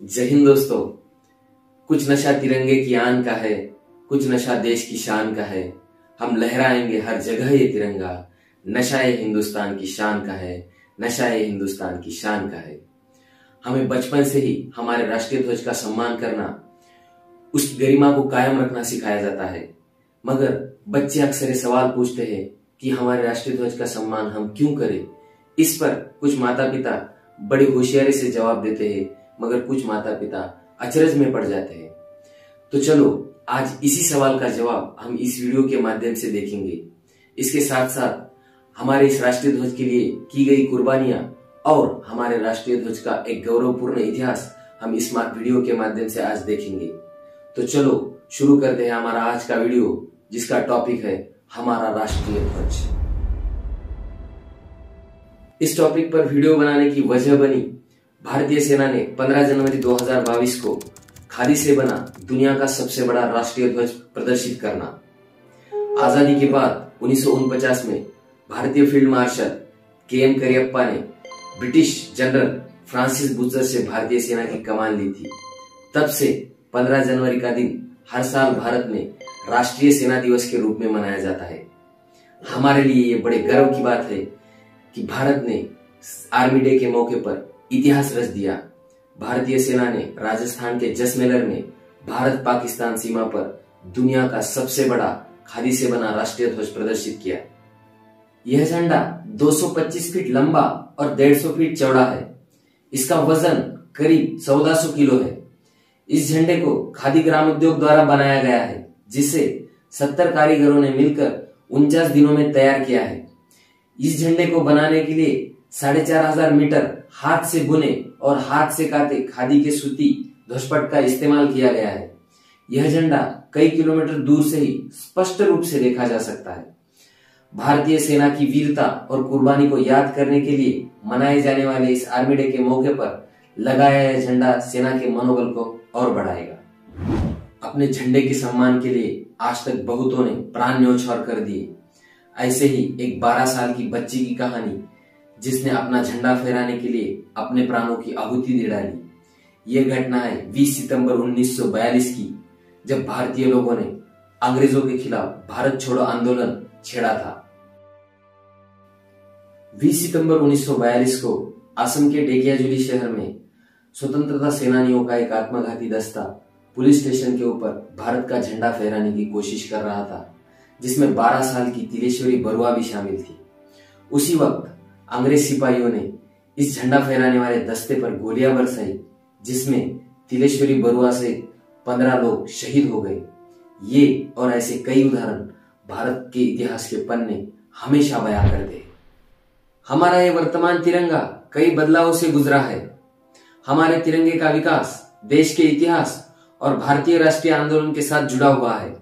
जय हिंद दोस्तों। कुछ नशा तिरंगे की आन का है, कुछ नशा देश की शान का है। हम लहराएंगे हर जगह ये तिरंगा, नशा ये हिंदुस्तान की शान का है, नशा ये हिंदुस्तान की शान का है। हमें बचपन से ही हमारे राष्ट्रीय ध्वज का सम्मान करना, उसकी गरिमा को कायम रखना सिखाया जाता है। मगर बच्चे अक्सर सवाल पूछते हैं कि हमारे राष्ट्रीय ध्वज का सम्मान हम क्यों करें। इस पर कुछ माता पिता बड़ी होशियारी से जवाब देते हैं, मगर कुछ माता पिता अचरज में पड़ जाते हैं। तो चलो आज इसी सवाल का जवाब हम इस वीडियो के माध्यम से देखेंगे। इसके साथ साथ हमारे इस राष्ट्रीय ध्वज के लिए की गई कुर्बानियां और हमारे राष्ट्रीय ध्वज का एक गौरवपूर्ण इतिहास हम इस वीडियो के माध्यम से आज देखेंगे। तो चलो शुरू करते हैं हमारा आज का वीडियो, जिसका टॉपिक है हमारा राष्ट्रीय ध्वज। इस टॉपिक पर वीडियो बनाने की वजह बनी भारतीय सेना ने 15 जनवरी 2022 को खादी से बना दुनिया का सबसे बड़ा राष्ट्रीय ध्वज प्रदर्शित करना। आजादी के बाद 1949 में भारतीय फील्ड मार्शल के.एम. करियप्पा ने ब्रिटिश जनरल फ्रांसिस बूचर से भारतीय सेना की कमान ली थी। तब से 15 जनवरी का दिन हर साल भारत में राष्ट्रीय सेना दिवस के रूप में मनाया जाता है। हमारे लिए ये बड़े गर्व की बात है कि भारत ने आर्मी डे के मौके पर इतिहास रच दिया। भारतीय सेना ने राजस्थान के जैसलमेर में भारत पाकिस्तान सीमा पर दुनिया का सबसे बड़ा खादी से बना राष्ट्रीय ध्वज प्रदर्शित किया। यह झंडा 225 फीट लंबा और 150 फीट चौड़ा है। इसका वजन करीब 1400 किलो है। इस झंडे को खादी ग्राम उद्योग द्वारा बनाया गया है, जिसे 70 कारीगरों ने मिलकर 49 दिनों में तैयार किया है। इस झंडे को बनाने के लिए 4500 मीटर हाथ से बुने और हाथ से काते खादी के सूती ध्वजपट का इस्तेमाल किया गया है। यह झंडा कई किलोमीटर दूर से ही स्पष्ट रूप से देखा जा सकता है। भारतीय सेना की वीरता और कुर्बानी को याद करने के लिए मनाए जाने वाले इस आर्मी डे के मौके पर लगाया यह झंडा सेना के मनोबल को और बढ़ाएगा। अपने झंडे के सम्मान के लिए आज तक बहुतों ने प्राण न्योछावर कर दिए। ऐसे ही एक 12 साल की बच्ची की कहानी, जिसने अपना झंडा फहराने के लिए अपने प्राणों की आहुति दे डाली। यह घटना है 20 सितंबर 1942 की, जब भारतीय लोगों ने अंग्रेजों के खिलाफ भारत छोड़ो आंदोलन छेड़ा था। 20 सितंबर 1942 को असम के ढेकियाजुली शहर में स्वतंत्रता सेनानियों का एक आत्मघाती दस्ता पुलिस स्टेशन के ऊपर भारत का झंडा फहराने की कोशिश कर रहा था, जिसमें 12 साल की तिलेश्वरी बरुआ भी शामिल थी। उसी वक्त अंग्रेज सिपाहियों ने इस झंडा फहराने वाले दस्ते पर गोलियां बरसाई, जिसमें तिलेश्वरी बरुआ से 15 लोग शहीद हो गए। ये और ऐसे कई उदाहरण भारत के इतिहास के पन्ने हमेशा बयां करते हैं। हमारा ये वर्तमान तिरंगा कई बदलावों से गुजरा है। हमारे तिरंगे का विकास देश के इतिहास और भारतीय राष्ट्रीय आंदोलन के साथ जुड़ा हुआ है।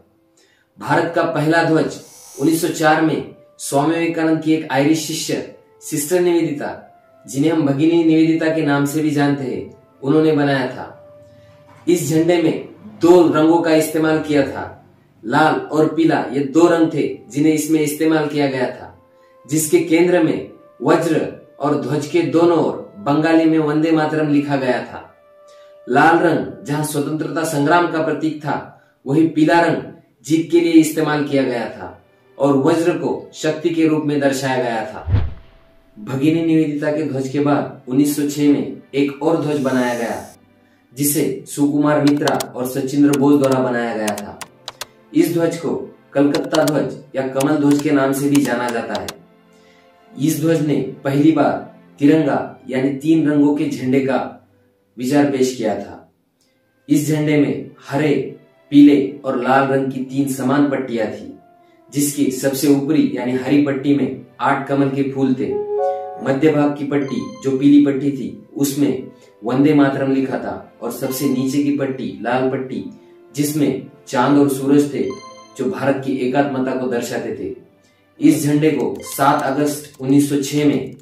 भारत का पहला ध्वज 1904 में स्वामी विवेकानंद की एक आयरिश शिष्य सिस्टर निवेदिता, जिन्हें हम भगिनी निवेदिता के नाम से भी जानते हैं, उन्होंने बनाया था। इस झंडे में 2 रंगों का इस्तेमाल किया था। लाल और पीला, ये 2 रंग थे जिन्हें इसमें इस्तेमाल किया गया था, जिसके केंद्र में वज्र और ध्वज के दोनों ओर बंगाली में वंदे मातरम लिखा गया था। लाल रंग जहां स्वतंत्रता संग्राम का प्रतीक था, वही पीला रंग जीत के लिए इस्तेमाल किया गया था और वज्र को शक्ति के रूप में दर्शाया गया था। भगिनी निवेदिता के ध्वज के बाद 1906 में एक और ध्वज बनाया गया, जिसे सुकुमार मित्रा और सचिंद्र बोस द्वारा बनाया गया था। इस ध्वज को कलकत्ता ध्वज या कमल ध्वज के नाम से भी जाना जाता है। इस ध्वज ने पहली बार तिरंगा यानी 3 रंगों के झंडे का विचार पेश किया था। इस झंडे में हरे, पीले और लाल रंग की 3 समान पट्टियां थी, जिसकी सबसे ऊपरी यानी हरी पट्टी में 8 कमल के फूल थे। मध्य भाग की पट्टी जो पीली पट्टी थी, उसमें वंदे मातरम लिखा था, और सबसे नीचे की पट्टी लाल पट्टी, जिसमें चांद और सूरज थे, जो भारत की एकात्मता को दर्शाते थे। इस झंडे को 7 अगस्त 1906 में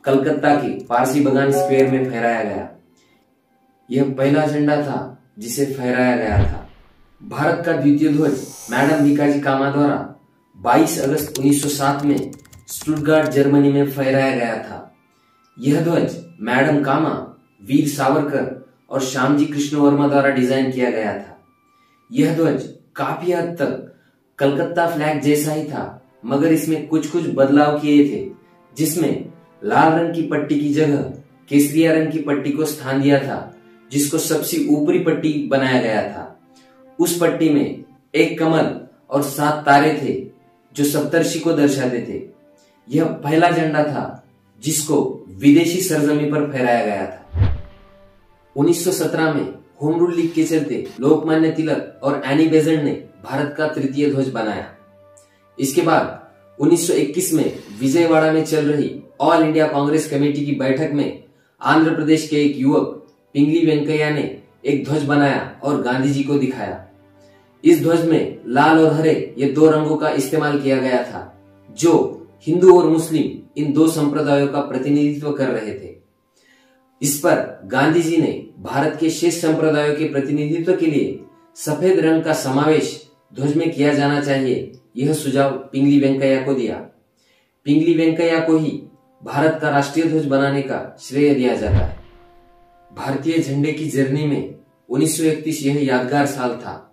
कलकत्ता के पारसी बगान स्क्वायर में फहराया गया। यह पहला झंडा था जिसे फहराया गया था। भारत का द्वितीय ध्वज मैडम भिकाजी कामा द्वारा 22 अगस्त 1907 में स्टुटगार्ट जर्मनी में फहराया गया था। यह ध्वज मैडम कामा, वीर सावरकर और श्यामजी कृष्ण वर्मा द्वारा डिजाइन किया गया था। यह ध्वज काफी हद तक कलकत्ता फ्लैग जैसा ही था, मगर इसमें कुछ कुछ बदलाव किए थे, जिसमें लाल रंग की पट्टी की जगह केसरिया रंग की पट्टी को स्थान दिया था, जिसको सबसे ऊपरी पट्टी बनाया गया था। उस पट्टी में एक कमल और 7 तारे थे जो सप्तर्षि को दर्शाते थे। यह पहला झंडा था जिसको विदेशी सरजमी पर फहराया गया था। 1917 में होम रूल लीग के चलते लोकमान्य तिलक और एनी बेसेंट ने भारत का तृतीय ध्वज बनाया। इसके बाद 1921 में विजयवाड़ा में चल रही ऑल इंडिया कांग्रेस कमेटी की बैठक में आंध्र प्रदेश के एक युवक पिंगली वेंकैया ने एक ध्वज बनाया और गांधी जी को दिखाया। इस ध्वज में लाल और हरे ये 2 रंगों का इस्तेमाल किया गया था, जो हिंदू और मुस्लिम इन 2 संप्रदायों का प्रतिनिधित्व कर रहे थे। इस पर गांधी जी ने भारत के शेष संप्रदायों के प्रतिनिधित्व के लिए सफेद रंग का समावेश ध्वज में किया जाना चाहिए, यह सुझाव पिंगली वेंकैया को दिया। पिंगली वेंकैया को ही भारत का राष्ट्रीय ध्वज बनाने का श्रेय दिया जाता है। भारतीय झंडे की जर्नी में 1931 यह यादगार साल था।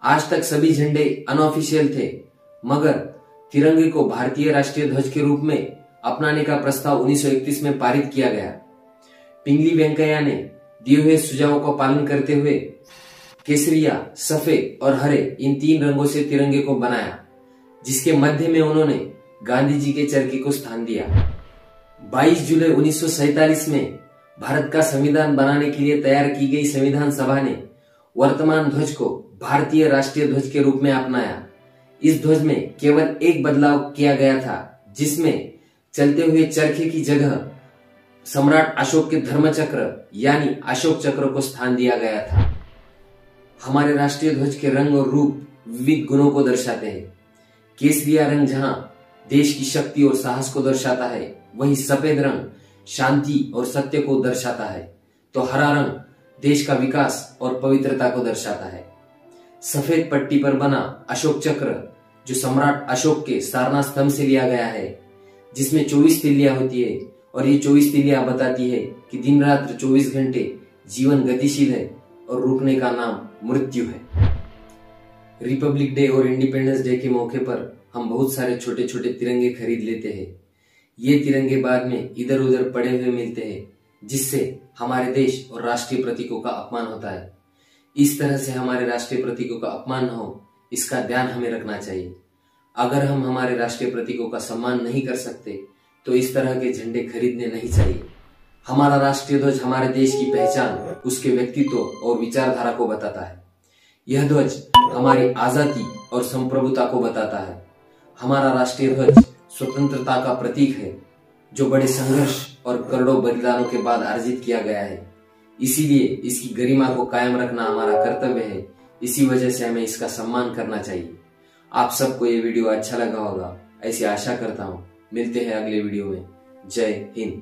आज तक सभी झंडे अनऑफिशियल थे, मगर तिरंगे को भारतीय राष्ट्रीय ध्वज के रूप में अपनाने का प्रस्ताव 1931 में पारित किया गया। पिंगली वेंकैया ने दिए हुए सुझावों का पालन करते हुए केसरिया, सफेद और हरे इन 3 रंगों से तिरंगे को बनाया, जिसके मध्य में उन्होंने गांधी जी के चरखे को स्थान दिया। 22 जुलाई 1947 में भारत का संविधान बनाने के लिए तैयार की गई संविधान सभा ने वर्तमान ध्वज को भारतीय राष्ट्रीय ध्वज के रूप में अपनाया। इस ध्वज में केवल एक बदलाव किया गया था, जिसमें चलते हुए चरखे की जगह सम्राट अशोक के धर्मचक्र यानी अशोक चक्र को स्थान दिया गया था। हमारे राष्ट्रीय ध्वज के रंग और रूप विविध गुणों को दर्शाते हैं। केसरिया रंग जहां देश की शक्ति और साहस को दर्शाता है, वहीं सफेद रंग शांति और सत्य को दर्शाता है, तो हरा रंग देश का विकास और पवित्रता को दर्शाता है। सफेद पट्टी पर बना अशोक चक्र जो सम्राट अशोक के सारनाथ स्तंभ से लिया गया है, जिसमें 24 तिल्लियां होती है, और ये 24 तिल्लियां बताती है कि दिन रात 24 घंटे जीवन गतिशील है और रुकने का नाम मृत्यु है। रिपब्लिक डे और इंडिपेंडेंस डे के मौके पर हम बहुत सारे छोटे छोटे तिरंगे खरीद लेते हैं। ये तिरंगे बाद में इधर उधर पड़े हुए मिलते हैं, जिससे हमारे देश और राष्ट्रीय प्रतीकों का अपमान होता है। इस तरह से हमारे राष्ट्रीय प्रतीकों का अपमान न हो, इसका ध्यान हमें रखना चाहिए। अगर हम हमारे राष्ट्रीय प्रतीकों का सम्मान नहीं कर सकते, तो इस तरह के झंडे खरीदने नहीं चाहिए। हमारा राष्ट्रीय ध्वज हमारे देश की पहचान, उसके व्यक्तित्व और विचारधारा को बताता है। यह ध्वज हमारी आजादी और संप्रभुता को बताता है। हमारा राष्ट्रीय ध्वज स्वतंत्रता का प्रतीक है, जो बड़े संघर्ष और करोड़ों बलिदानों के बाद अर्जित किया गया है। इसीलिए इसकी गरिमा को कायम रखना हमारा कर्तव्य है। इसी वजह से हमें इसका सम्मान करना चाहिए। आप सबको ये वीडियो अच्छा लगा होगा, ऐसी आशा करता हूँ। मिलते हैं अगले वीडियो में। जय हिंद।